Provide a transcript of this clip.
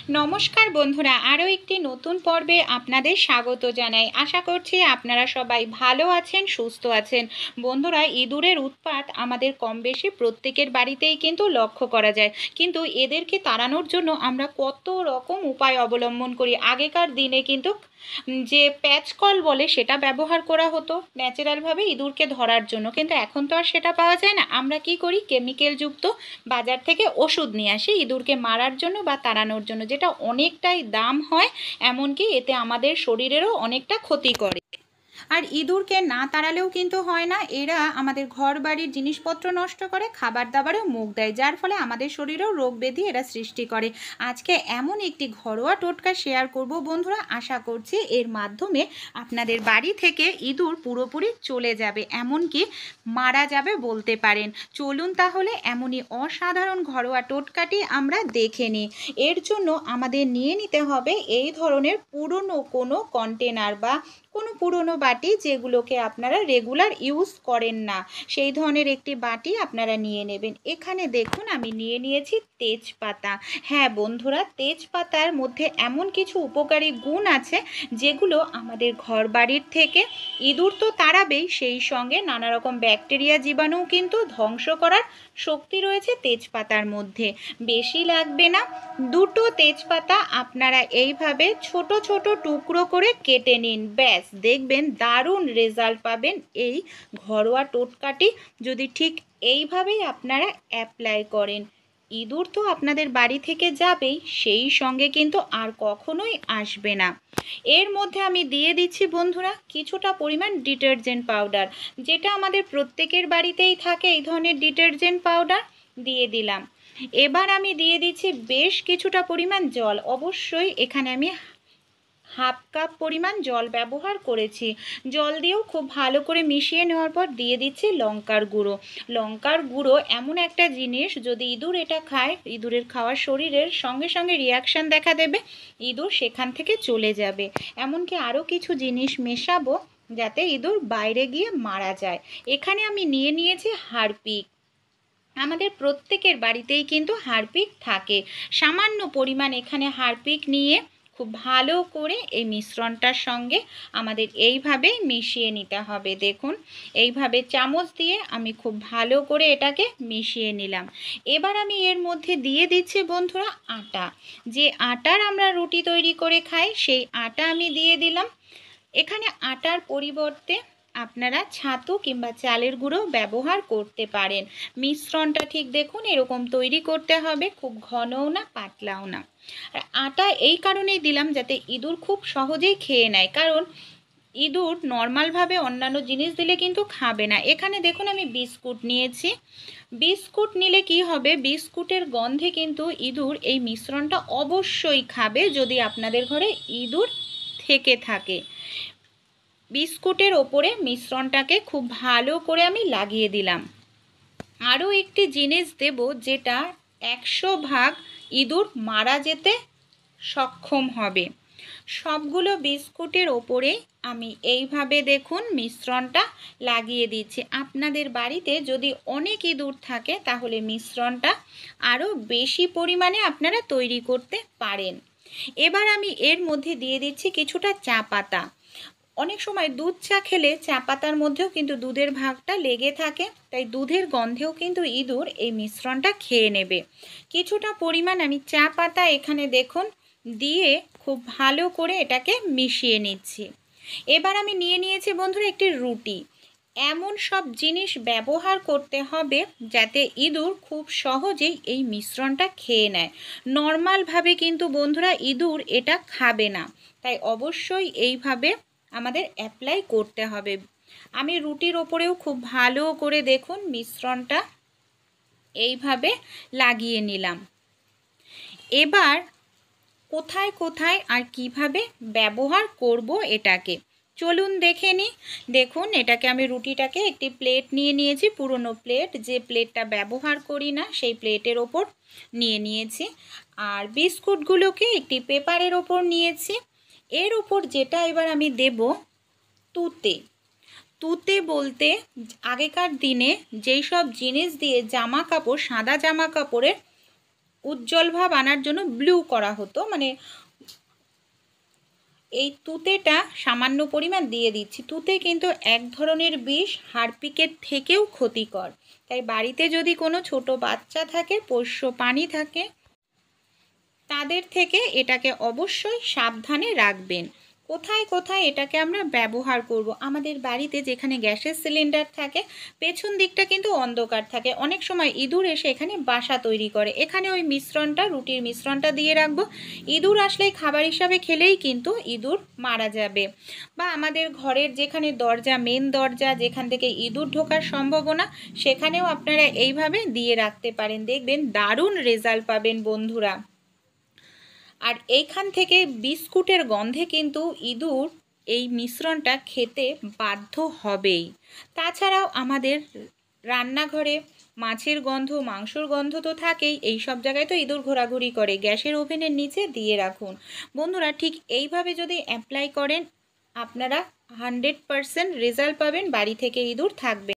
নমস্কার বন্ধুরা, আরও একটি নতুন পর্বে আপনাদের স্বাগত জানাই। আশা করছি আপনারা সবাই ভালো আছেন, সুস্থ আছেন। বন্ধুরা, ইঁদুরের উৎপাত আমাদের কম বেশি প্রত্যেকের বাড়িতেই কিন্তু লক্ষ্য করা যায়, কিন্তু এদেরকে তাড়ানোর জন্য আমরা কত রকম উপায় অবলম্বন করি। আগেকার দিনে কিন্তু যে প্যাচকল বলে সেটা ব্যবহার করা হতো ন্যাচারালভাবে ইঁদুরকে ধরার জন্য, কিন্তু এখন তো আর সেটা পাওয়া যায় না। আমরা কি করি, কেমিক্যালযুক্ত বাজার থেকে ওষুধ নিয়ে আসি ইঁদুরকে মারার জন্য বা তাড়ানোর জন্য, যেটা অনেকটাই দাম হয়, এমনকি এতে আমাদের শরীরেরও অনেকটা ক্ষতি করে। আর ইঁদুরকে না তাড়ালেও কিন্তু হয় না, এরা আমাদের ঘর বাড়ির জিনিসপত্র নষ্ট করে, খাবার দাবারেও মুখ দেয়, যার ফলে আমাদের শরীরেও রোগ ব্যাধি এরা সৃষ্টি করে। আজকে এমন একটি ঘরোয়া টোটকা শেয়ার করব বন্ধুরা, আশা করছি এর মাধ্যমে আপনাদের বাড়ি থেকে ইঁদুর পুরোপুরি চলে যাবে, এমনকি মারা যাবে বলতে পারেন। চলুন তাহলে এমনই অসাধারণ ঘরোয়া টোটকাটি আমরা দেখে নিই। এর জন্য আমাদের নিয়ে নিতে হবে এই ধরনের পুরনো কোনো কন্টেনার বা কোনো পুরনো বাটি, যেগুলোকে আপনারা রেগুলার ইউজ করেন না, সেই ধরনের একটি বাটি আপনারা নিয়ে নেবেন। এখানে দেখুন আমি নিয়ে নিয়েছি তেজপাতা। হ্যাঁ বন্ধুরা, তেজপাতার মধ্যে এমন কিছু উপকারী গুণ আছে যেগুলো আমাদের ঘর বাড়ির থেকে ইঁদুর তো তাড়াবেই, সেই সঙ্গে নানা রকম ব্যাকটেরিয়া জীবাণু কিন্তু ধ্বংস করার শক্তি রয়েছে তেজপাতার মধ্যে। বেশি লাগবে না, দুটো তেজপাতা আপনারা এইভাবে ছোট ছোট টুকরো করে কেটে নিন, ব্যাস দেখবেন দারুণ রেজাল্ট পাবেন এই ঘরোয়া টোটকাটি যদি ঠিক এইভাবেই আপনারা অ্যাপ্লাই করেন। ইঁদুর তো আপনাদের বাড়ি থেকে যাবেই, সেই সঙ্গে কিন্তু আর কখনোই আসবে না। এর মধ্যে আমি দিয়ে দিচ্ছি বন্ধুরা কিছুটা পরিমাণ ডিটারজেন্ট পাউডার, যেটা আমাদের প্রত্যেকের বাড়িতেই থাকে, এই ধরনের ডিটারজেন্ট পাউডার দিয়ে দিলাম। এবার আমি দিয়ে দিচ্ছি বেশ কিছুটা পরিমাণ জল, অবশ্যই এখানে আমি হাফ কাপ পরিমাণ জল ব্যবহার করেছি। জল দিয়েও খুব ভালো করে মিশিয়ে নেওয়ার পর দিয়ে দিচ্ছি লঙ্কার গুঁড়ো। লঙ্কার গুঁড়ো এমন একটা জিনিস, যদি ইঁদুর এটা খায়, ইঁদুরের খাওয়ার শরীরের সঙ্গে সঙ্গে রিয়াকশান দেখা দেবে, ইঁদুর সেখান থেকে চলে যাবে। এমনকি আরও কিছু জিনিস মেশাবো যাতে ইঁদুর বাইরে গিয়ে মারা যায়। এখানে আমি নিয়ে নিয়েছি হারপিক। আমাদের প্রত্যেকের বাড়িতেই কিন্তু হারপিক থাকে। সামান্য পরিমাণ এখানে হারপিক নিয়ে খুব ভালো করে এই মিশ্রণটার সঙ্গে আমাদের এইভাবেই মিশিয়ে নিতে হবে। দেখুন এইভাবে চামচ দিয়ে আমি খুব ভালো করে এটাকে মিশিয়ে নিলাম। এবার আমি এর মধ্যে দিয়ে দিচ্ছি বন্ধুরা আটা। যে আটার আমরা রুটি তৈরি করে খাই, সেই আটা আমি দিয়ে দিলাম। এখানে আটার পরিবর্তে আপনারা ছাতু কিংবা চালের গুঁড়ো ব্যবহার করতে পারেন। মিশ্রণটা ঠিক দেখুন এরকম তৈরি করতে হবে, খুব ঘনও না পাতলাও না। আর আটা এই কারণেই দিলাম যাতে ইঁদুর খুব সহজেই খেয়ে নেয়, কারণ ইঁদুর নর্মালভাবে অন্যান্য জিনিস দিলে কিন্তু খাবে না। এখানে দেখুন আমি বিস্কুট নিয়েছি। বিস্কুট নিলে কি হবে, বিস্কুটের গন্ধে কিন্তু ইঁদুর এই মিশ্রণটা অবশ্যই খাবে, যদি আপনাদের ঘরে ইঁদুর থেকে থাকে। বিস্কুটের ওপরে মিশ্রণটাকে খুব ভালো করে আমি লাগিয়ে দিলাম। আরও একটি জিনিস দেব যেটা 100% ইঁদুর মারা যেতে সক্ষম হবে। সবগুলো বিস্কুটের ওপরে আমি এইভাবে দেখুন মিশ্রণটা লাগিয়ে দিচ্ছি। আপনাদের বাড়িতে যদি অনেক ইঁদুর থাকে তাহলে মিশ্রণটা আরও বেশি পরিমাণে আপনারা তৈরি করতে পারেন। এবার আমি এর মধ্যে দিয়ে দিচ্ছি কিছুটা চা পাতা। অনেক সময় দুধ চা খেলে চা পাতার মধ্যেও কিন্তু দুধের ভাগটা লেগে থাকে, তাই দুধের গন্ধেও কিন্তু ইঁদুর এই মিশ্রণটা খেয়ে নেবে। কিছুটা পরিমাণ আমি চা পাতা এখানে দেখুন দিয়ে খুব ভালো করে এটাকে মিশিয়ে নিচ্ছি। এবার আমি নিয়ে নিয়েছি বন্ধুরা একটি রুটি। এমন সব জিনিস ব্যবহার করতে হবে যাতে ইঁদুর খুব সহজেই এই মিশ্রণটা খেয়ে নেয়। নর্মালভাবে কিন্তু বন্ধুরা ইঁদুর এটা খাবে না, তাই অবশ্যই এইভাবে আমাদের অ্যাপ্লাই করতে হবে। আমি রুটির ওপরেও খুব ভালো করে দেখুন মিশ্রণটা এইভাবে লাগিয়ে নিলাম। এবার কোথায় কোথায় আর কিভাবে ব্যবহার করব এটাকে চলুন দেখে নিই। দেখুন এটাকে আমি রুটিটাকে একটি প্লেট নিয়ে নিয়েছি, পুরনো প্লেট, যে প্লেটটা ব্যবহার করি না সেই প্লেটের ওপর নিয়ে নিয়েছি। আর বিস্কুটগুলোকে একটি পেপারের ওপর নিয়েছি। এর ওপর যেটা এবার আমি দেব তুতে। তুতে বলতে আগেকার দিনে যেই সব জিনিস দিয়ে জামা কাপড়, সাদা জামা কাপড়ের উজ্জ্বল ভাব আনার জন্য ব্লু করা হতো, মানে এই তুঁতেটা সামান্য পরিমাণ দিয়ে দিচ্ছি। তুঁতে কিন্তু এক ধরনের বিষ, হারপিকের থেকেও ক্ষতিকর। তাই বাড়িতে যদি কোনো ছোট বাচ্চা থাকে, পোষ্য প্রাণী থাকে, তাদের থেকে এটাকে অবশ্যই সাবধানে রাখবেন। কোথায় কোথায় এটাকে আমরা ব্যবহার করব? আমাদের বাড়িতে যেখানে গ্যাসের সিলিন্ডার থাকে, পেছন দিকটা কিন্তু অন্ধকার থাকে, অনেক সময় ইঁদুর এসে এখানে বাসা তৈরি করে। এখানে ওই মিশ্রণটা, রুটির মিশ্রণটা দিয়ে রাখবো। ইঁদুর আসলেই খাবার হিসাবে খেলেই কিন্তু ইঁদুর মারা যাবে। বা আমাদের ঘরের যেখানে দরজা, মেন দরজা, যেখান থেকে ইঁদুর ঢোকার সম্ভাবনা, সেখানেও আপনারা এইভাবে দিয়ে রাখতে পারেন। দেখবেন দারুণ রেজাল্ট পাবেন বন্ধুরা। আর এইখান থেকে বিস্কুটের গন্ধে কিন্তু ইঁদুর এই মিশ্রণটা খেতে বাধ্য হবেই। তাছাড়াও আমাদের রান্নাঘরে মাছের গন্ধ, মাংসর গন্ধ তো থাকেই, এই সব জায়গায় তো ইঁদুর ঘোরাঘুরি করে। গ্যাসের ওভেনের নিচে দিয়ে রাখুন বন্ধুরা। ঠিক এইভাবে যদি অ্যাপ্লাই করেন, আপনারা 100% রেজাল্ট পাবেন, বাড়ি থেকে ইঁদুর থাকবে।